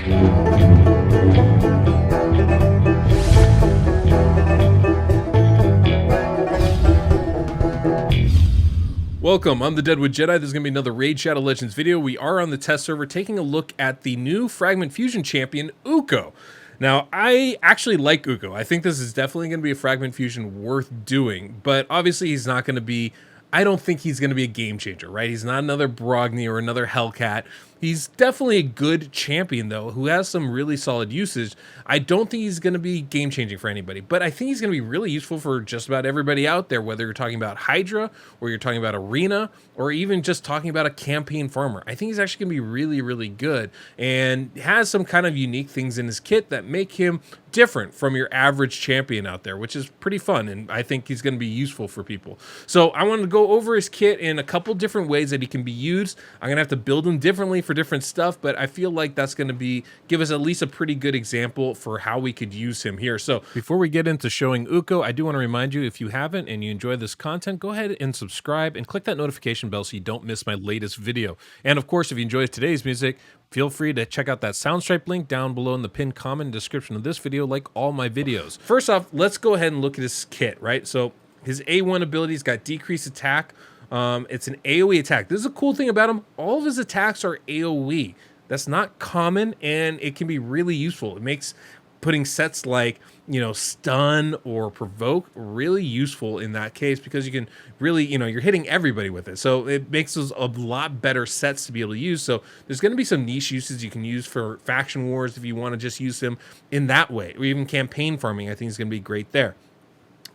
Welcome, I'm the Deadwood Jedi. This is going to be another Raid Shadow Legends video. We are on the test server taking a look at the new Fragment Fusion champion, Ukko. Now, I actually like Ukko. I think this is definitely going to be a Fragment Fusion worth doing, but obviously he's not going to be, I don't think he's going to be a game changer, right? He's not another Brogni or another Hellcat. He's definitely a good champion, though, who has some really solid usage. I don't think he's going to be game-changing for anybody, but I think he's going to be really useful for just about everybody out there, whether you're talking about Hydra, or you're talking about Arena, or even just talking about a campaign farmer. I think he's actually going to be really, really good, and has some kind of unique things in his kit that make him different from your average champion out there, which is pretty fun, and I think he's going to be useful for people. So I wanted to go over his kit in a couple different ways that he can be used. I'm going to have to build him differently for different stuff, but I feel like that's going to give us at least a pretty good example for how we could use him here. So before we get into showing Ukko, I do want to remind you, if you haven't and you enjoy this content, go ahead and subscribe and click that notification bell so you don't miss my latest video. And of course, if you enjoy today's music, feel free to check out that Soundstripe link down below in the pinned comment description of this video, like all my videos. First off, let's go ahead and look at his kit, right? So his A1 ability's got decreased attack. It's an AoE attack. This is a cool thing about him. All of his attacks are AoE. That's not common, and it can be really useful. It makes putting sets like, you know, stun or provoke really useful in that case, because you can really, you know, you're hitting everybody with it. So it makes those a lot better sets to be able to use. So there's going to be some niche uses you can use for faction wars if you want to just use them in that way, or even campaign farming. I think is going to be great there.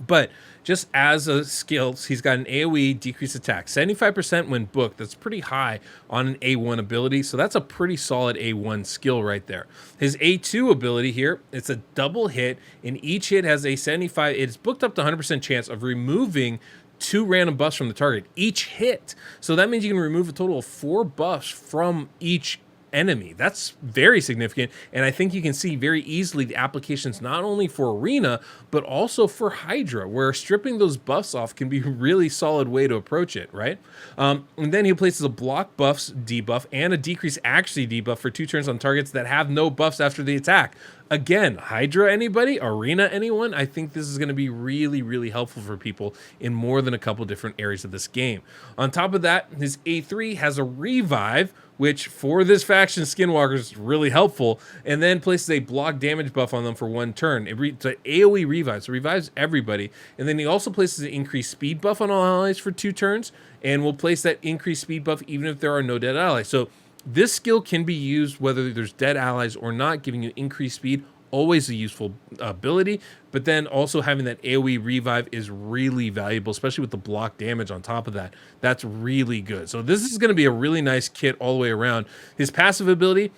But just as a skill, he's got an AoE decreased attack, 75% when booked. That's pretty high on an A1 ability, so that's a pretty solid A1 skill right there. His A2 ability here, it's a double hit, and each hit has a 75, it's booked up to 100% chance of removing 2 random buffs from the target each hit. So that means you can remove a total of 4 buffs from each enemy. That's very significant, and I think you can see very easily the applications not only for Arena but also for Hydra, where stripping those buffs off can be a really solid way to approach it, right? And then he places a block buffs debuff and a decreased accuracy debuff for 2 turns on targets that have no buffs after the attack. Again, Hydra anybody? Arena anyone? I think this is going to be really, really helpful for people in more than a couple different areas of this game. On top of that, his A3 has a revive, which for this faction Skinwalker is really helpful, and then places a block damage buff on them for 1 turn. It's an AoE revive, so it revives everybody. And then he also places an increased speed buff on all allies for 2 turns, and will place that increased speed buff even if there are no dead allies. So this skill can be used whether there's dead allies or not, giving you increased speed. Always a useful ability, but then also having that AoE revive is really valuable, especially with the block damage on top of that. That's really good. So this is going to be a really nice kit all the way around. His passive ability,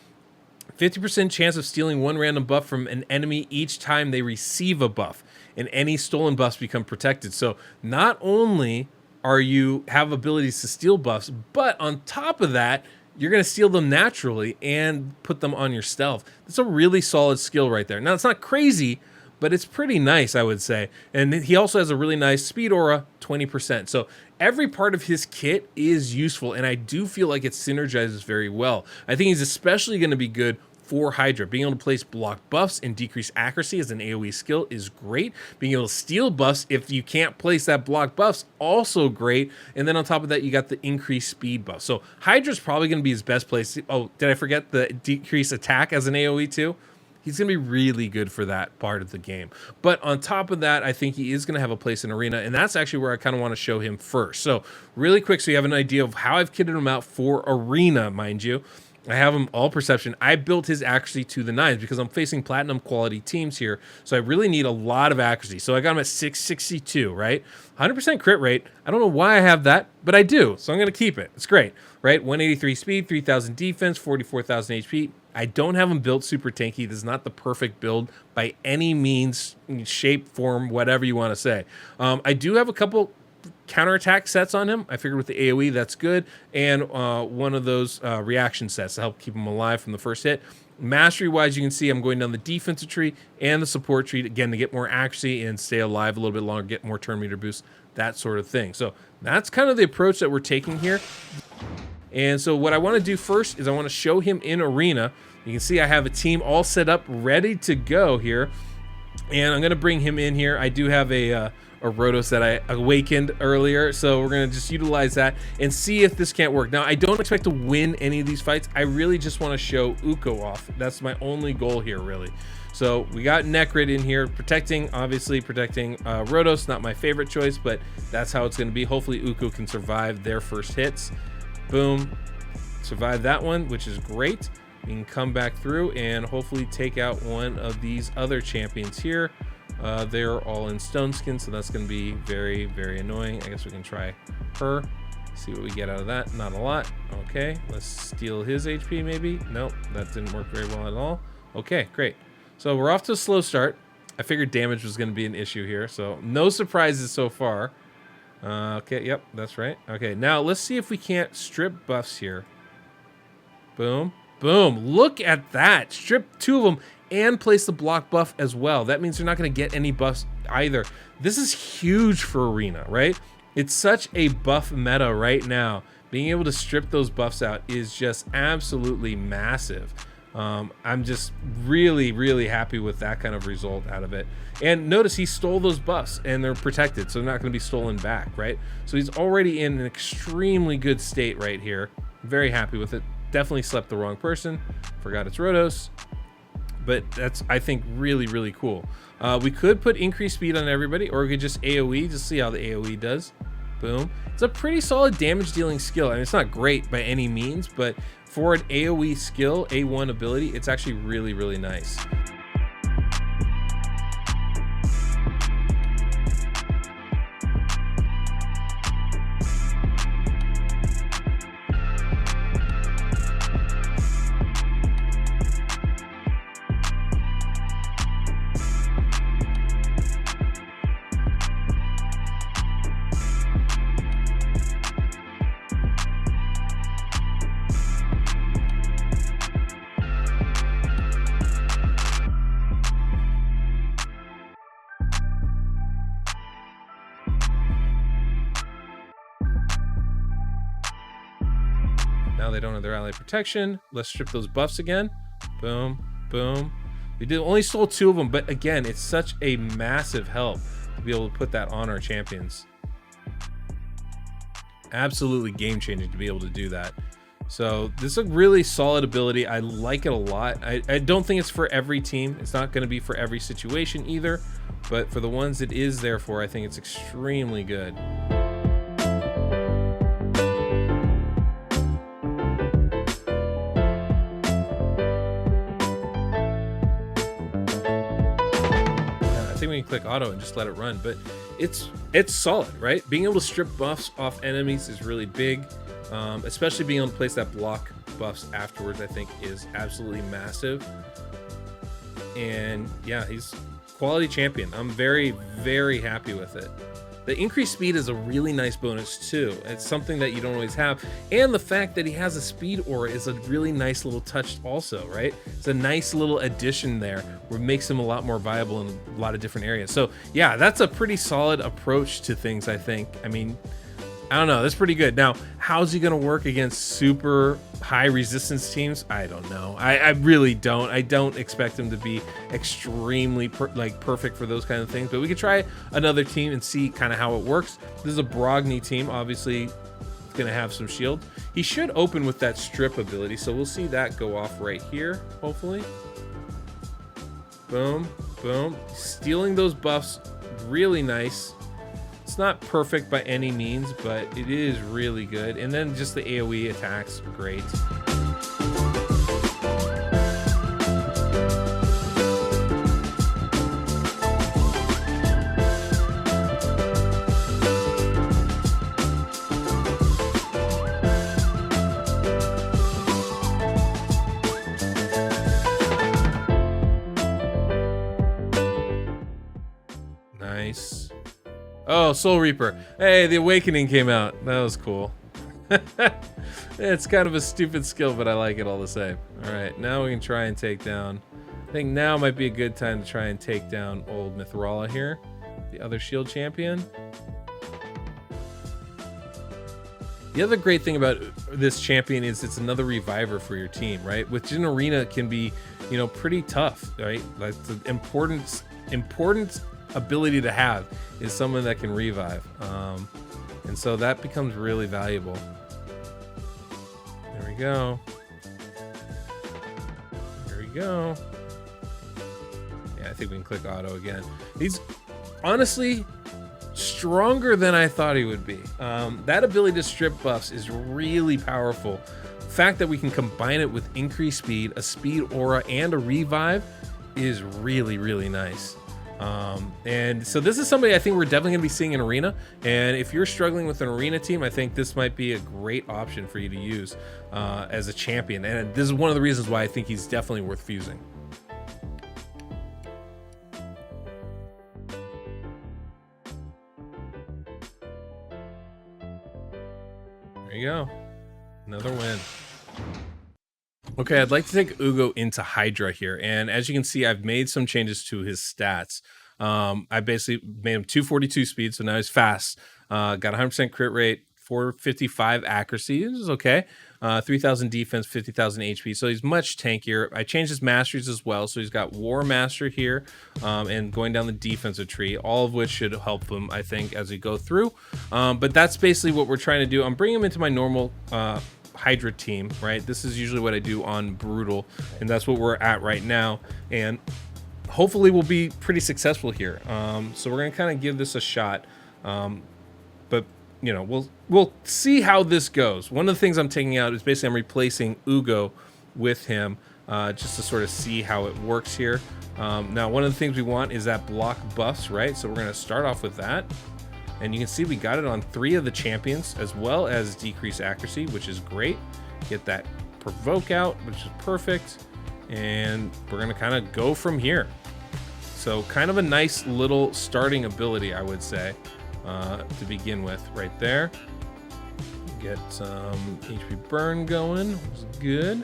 50% chance of stealing 1 random buff from an enemy each time they receive a buff, and any stolen buffs become protected. So not only are you have abilities to steal buffs, but on top of that, you're going to steal them naturally and put them on your stealth. That's a really solid skill right there. Now, it's not crazy, but it's pretty nice, I would say. And he also has a really nice speed aura, 20%. So every part of his kit is useful, and I do feel like it synergizes very well. I think he's especially going to be good for Hydra. Being able to place block buffs and decrease accuracy as an AoE skill is great. Being able to steal buffs if you can't place that block buffs, also great. And then on top of that, you got the increased speed buff. So Hydra's probably going to be his best place. Oh, did I forget the decreased attack as an AoE too? He's going to be really good for that part of the game. But on top of that, I think he is going to have a place in Arena, and that's actually where I kind of want to show him first. So really quick, so you have an idea of how I've kitted him out for Arena, mind you. I have him all perception. I built his accuracy to the 9s because I'm facing platinum quality teams here. So I really need a lot of accuracy. So I got him at 662, right? 100% crit rate. I don't know why I have that, but I do. So I'm going to keep it. It's great, right? 183 speed, 3,000 defense, 44,000 HP. I don't have him built super tanky. This is not the perfect build by any means, shape, form, whatever you want to say. I do have a couple counterattack sets on him. I figured with the AoE, that's good. And one of those reaction sets to help keep him alive from the first hit. Mastery-wise, you can see I'm going down the defensive tree and the support tree, again, to get more accuracy and stay alive a little bit longer, get more turn meter boost, that sort of thing. So that's kind of the approach that we're taking here. And so what I want to do first is I want to show him in arena. You can see I have a team all set up, ready to go here. And I'm going to bring him in here. I do have a Rhodos that I awakened earlier, so we're going to just utilize that and see if this can't work. Now, I don't expect to win any of these fights. I really just want to show Ukko off. That's my only goal here, really. So we got Necrid in here, obviously protecting Rhodos. Not my favorite choice, but that's how it's going to be. Hopefully Ukko can survive their first hits. Boom. Survive that one, which is great. We can come back through and hopefully take out one of these other champions here. They're all in stone skin, so that's going to be very, very annoying. I guess we can try her. See what we get out of that. Not a lot. Okay, let's steal his HP maybe. Nope, that didn't work very well at all. Okay, great. So we're off to a slow start. I figured damage was going to be an issue here, so no surprises so far. Okay, yep, that's right. Okay, now let's see if we can't strip buffs here. Boom, boom. Look at that. Strip 2 of them and place the block buff as well. That means they're not going to get any buffs either. This is huge for Arena, right? It's such a buff meta right now. Being able to strip those buffs out is just absolutely massive. I'm just really, really happy with that kind of result out of it. And notice he stole those buffs and they're protected, so they're not going to be stolen back, right? So he's already in an extremely good state right here. Very happy with it. Definitely slept the wrong person. Forgot it's Rhodos. But that's, I think, really, really cool. We could put increased speed on everybody, or we could just AoE, just see how the AoE does. Boom. It's a pretty solid damage dealing skill. I mean, it's not great by any means, but for an AoE skill, A1 ability, it's actually really, really nice. Now they don't have their ally protection. Let's strip those buffs again. Boom, boom. We only stole 2 of them, but again, it's such a massive help to be able to put that on our champions. Absolutely game changing to be able to do that. So this is a really solid ability. I like it a lot. I don't think it's for every team. It's not going to be for every situation either, but for the ones it is there for, I think it's extremely good. We can click auto and just let it run, but it's solid, right? Being able to strip buffs off enemies is really big, especially being able to place that block buffs afterwards, I think is absolutely massive. And yeah, he's quality champion. I'm very, very happy with it. The increased speed is a really nice bonus too. It's something that you don't always have. And the fact that he has a speed aura is a really nice little touch also, right? It's a nice little addition there where it makes him a lot more viable in a lot of different areas. So yeah, that's a pretty solid approach to things, I think. I mean, I don't know, that's pretty good. Now, how's he gonna work against super high resistance teams? I don't know. I really don't. I don't expect him to be extremely perfect for those kind of things, but we could try another team and see kind of how it works. This is a Brogni team, obviously gonna have some shield. He should open with that strip ability, so we'll see that go off right here, hopefully. Boom, boom. Stealing those buffs, really nice. It's not perfect by any means, but it is really good. And then just the AoE attacks, great. Nice. Oh, Soul Reaper. Hey, the Awakening came out. That was cool. It's kind of a stupid skill, but I like it all the same. All right, now we can try and take down. I think now might be a good time to try and take down old Mithrala here, the other shield champion. The other great thing about this champion is it's another reviver for your team, right? Which in arena can be, you know, pretty tough, right? Like the important ability to have is someone that can revive, and so that becomes really valuable. There we go. There we go. Yeah, I think we can click auto again. He's honestly stronger than I thought he would be. That ability to strip buffs is really powerful. The fact that we can combine it with increased speed, a speed aura, and a revive is really, really nice. And so this is somebody I think we're definitely gonna be seeing in arena. And if you're struggling with an arena team, I think this might be a great option for you to use as a champion. And this is one of the reasons why I think he's definitely worth fusing. There you go. Another win. Okay, I'd like to take Ukko into Hydra here. And as you can see, I've made some changes to his stats. I basically made him 242 speed, so now he's fast. Got 100% crit rate, 455 accuracy, this is okay. 3,000 defense, 50,000 HP, so he's much tankier. I changed his masteries as well, so he's got War Master here, and going down the defensive tree, all of which should help him, I think, as we go through. But that's basically what we're trying to do. I'm bringing him into my normal Hydra team, right? This is usually what I do on Brutal, and that's what we're at right now. And hopefully we'll be pretty successful here. So we're gonna kind of give this a shot. But you know, we'll see how this goes. One of the things I'm taking out is basically I'm replacing Ukko with him, just to sort of see how it works here. Now, one of the things we want is that block buffs, right? So we're gonna start off with that. And you can see we got it on 3 of the champions, as well as decreased accuracy, which is great. Get that provoke out, which is perfect. And we're gonna kind of go from here. So kind of a nice little starting ability, I would say, to begin with right there. Get some HP burn going, which is good.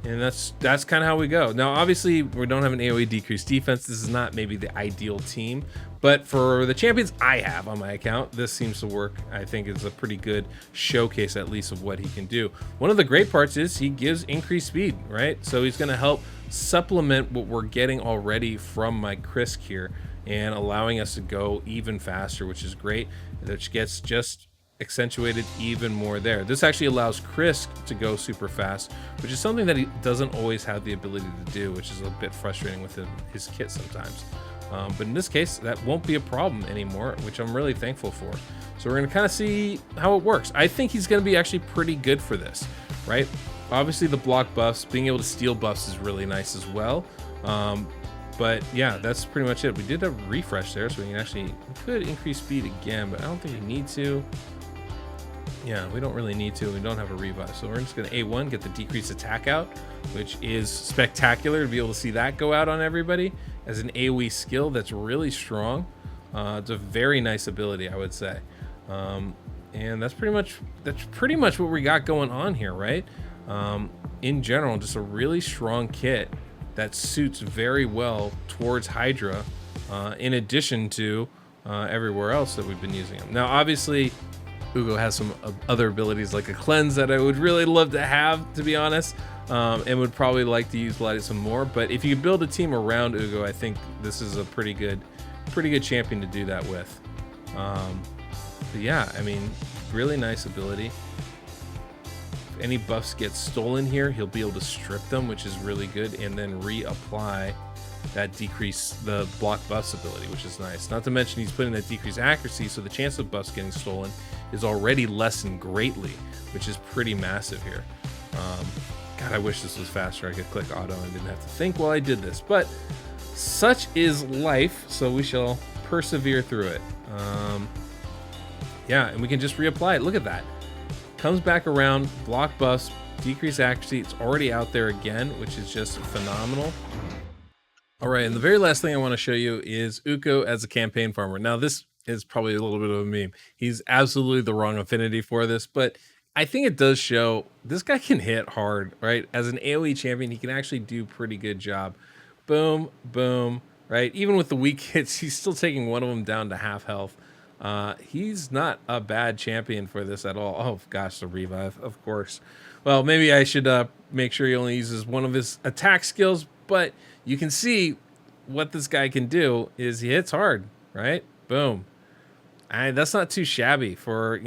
And that's kind of how we go. Now, obviously, we don't have an AoE decreased defense. This is not maybe the ideal team, but for the champions I have on my account, this seems to work. I think it's a pretty good showcase, at least, of what he can do. One of the great parts is he gives increased speed, right? So he's going to help supplement what we're getting already from my Krisk here and allowing us to go even faster, which is great. Which gets just accentuated even more there. This actually allows Krisk to go super fast, which is something that he doesn't always have the ability to do, which is a bit frustrating with his kit sometimes. But in this case, that won't be a problem anymore, which I'm really thankful for. So we're going to kind of see how it works. I think he's going to be actually pretty good for this, right? Obviously, the block buffs, being able to steal buffs is really nice as well. But yeah, that's pretty much it. We did a refresh there, so we could increase speed again, but I don't think we need to. Yeah, we don't really need to. We don't have a revive. So we're just going to A1, get the decreased attack out, which is spectacular to be able to see that go out on everybody as an AoE skill that's really strong. It's a very nice ability, I would say. And that's pretty much what we got going on here, right? In general, just a really strong kit that suits very well towards Hydra, in addition to everywhere else that we've been using them. Now, obviously, Ukko has some other abilities like a cleanse that I would really love to have, to be honest, and would probably like to utilize some more. But if you build a team around Ukko, I think this is a pretty good champion to do that with. But yeah, I mean, really nice ability. If any buffs get stolen here, he'll be able to strip them, which is really good, and then reapply that the block buffs ability, which is nice. Not to mention he's putting that decreased accuracy, so the chance of buffs getting stolen is already lessened greatly, which is pretty massive here. God, I wish this was faster. I could click auto and didn't have to think while I did this, but such is life, so we shall persevere through it. Yeah, and we can just reapply it. Look at that. Comes back around, block buffs, decreased accuracy. It's already out there again, which is just phenomenal. All right, and the very last thing I want to show you is Ukko as a campaign farmer. Now, this is probably a little bit of a meme. He's absolutely the wrong affinity for this, but I think it does show this guy can hit hard, right? As an AoE champion, he can actually do a pretty good job. Boom, boom, right? Even with the weak hits, he's still taking one of them down to half health. He's not a bad champion for this at all. Oh gosh, the revive, of course. Well, maybe I should make sure he only uses one of his attack skills, but you can see what this guy can do is he hits hard, right? Boom. That's not too shabby for,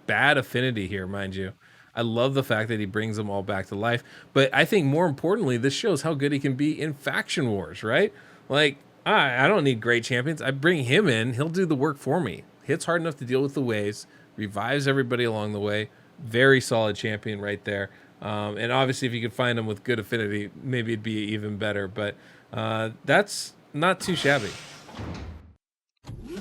bad affinity here, mind you. I love the fact that he brings them all back to life, but I think more importantly, this shows how good he can be in faction wars, right? Like, I don't need great champions. I bring him in, he'll do the work for me. Hits hard enough to deal with the waves, revives everybody along the way. Very solid champion right there. And obviously, if you could find him with good affinity, maybe it'd be even better, but that's not too shabby.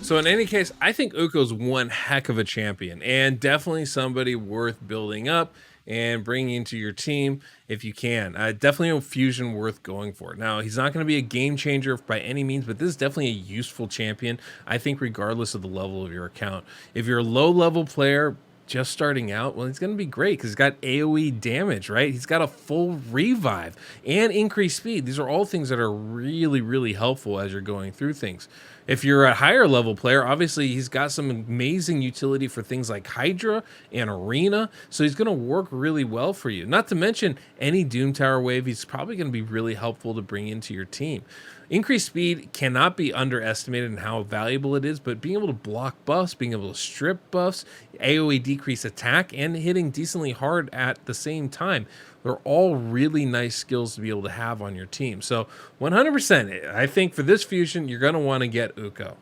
So in any case, I think Ukko's one heck of a champion and definitely somebody worth building up and bringing into your team if you can. Definitely a fusion worth going for. Now, he's not going to be a game changer by any means, but this is definitely a useful champion, I think, regardless of the level of your account. If you're a low-level player, just starting out, well, he's going to be great because he's got AoE damage, right? He's got a full revive and increased speed. These are all things that are really, really helpful as you're going through things. If you're a higher level player, obviously he's got some amazing utility for things like Hydra and Arena, so he's going to work really well for you. Not to mention any Doom Tower wave, he's probably going to be really helpful to bring into your team. Increased speed cannot be underestimated in how valuable it is, but being able to block buffs, being able to strip buffs, AoE decrease attack, and hitting decently hard at the same time, they're all really nice skills to be able to have on your team. So 100%, I think for this fusion, you're going to want to get Ukko.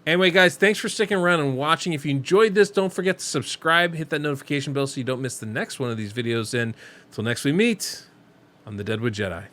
Anyway, guys, thanks for sticking around and watching. If you enjoyed this, don't forget to subscribe, hit that notification bell so you don't miss the next one of these videos. And until next we meet, I'm the Deadwood Jedi.